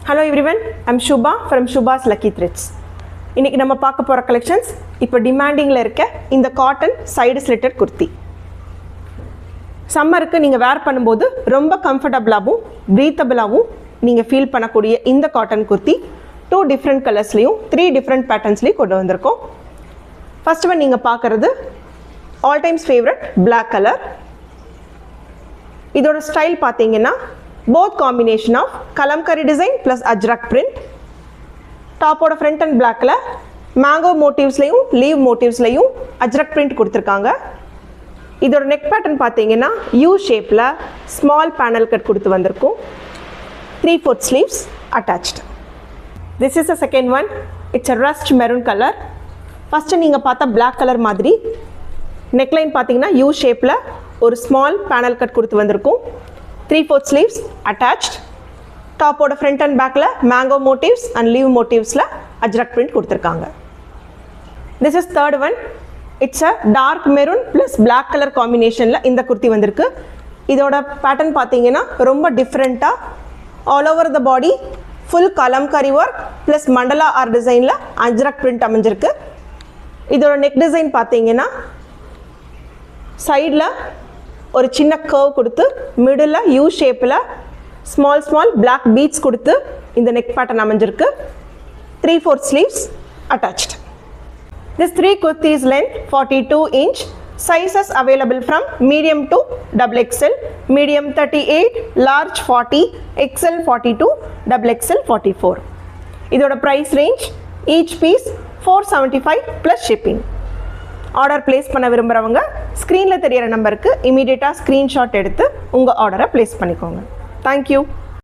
Hello everyone, I'm Shubha from Shubha's Lucky Threads. இன்னைக்கு நம்ம பார்க்க போற கலெக்ஷன்ஸ் இப்போ டிமாண்டிங்ல இருக்க இந்த காட்டன் சைடு ஸ்லிட்டட் குர்த்தி. சம்மருக்கு நீங்க வேர் பண்ணும்போது ரொம்ப கம்ஃபர்ட்டபிளாவும் பிரீத்தபிளாவும் நீங்க ஃபீல் பண்ணக்கூடிய இந்த காட்டன் குர்த்தி 2 டிஃபரண்ட் கலர்ஸ்லயும் 3 டிஃபரண்ட் பேட்டர்ன்ஸ்லயும் கொண்டு வந்திருக்கோம். ஃபர்ஸ்ட் ஒன் நீங்க பார்க்கிறது all times favourite Black colour. இதோட ஸ்டைல் பாத்தீங்கன்னா both combination of kalamkari design plus ajrak print. Top oda front and black la mango motifs layum leaf motifs layum ajrak print kuduthirukanga. Idoda neck pattern pathina U shape la small panel cut kuduthu vandirukum. 3/4 sleeves attached. This is the second one. It's a rust maroon color. First neenga paatha black color madri neckline pathina U shape la or small panel cut kuduthu vandirukum. 3/4 sleeves attached. Top oda front and back la mango motifs and leaf motifs la ajrak print kuduthirukanga. This is third one. It's a dark maroon plus black color combination la inda kurti vandirukku. Idoda pattern pathina romba different ah all over the body full kalamkari work plus mandala art design la ajrak print அமைஞ்சிருக்கு. Idoda neck design pathina side la ஒரு சின்ன curve கொடுத்து middle you ஷேப்பில் small black beads கொடுத்து இந்த neck pattern அமைஞ்சிருக்கு. 3/4 sleeves attached. This 3 kurtis length 42 inch. Sizes available from medium to XXL, medium 38, large 40, XL 42, XXL 44. இதோட price range each piece 475 plus shipping. Order place பண்ண விரும்புகிறவங்க ஸ்க்ரீனில் தெரியிற நம்பருக்கு இமீடியட்டாக ஸ்க்ரீன்ஷாட் எடுத்து உங்கள் ஆர்டரை பிளேஸ் பண்ணிக்கோங்க. தேங்க்யூ.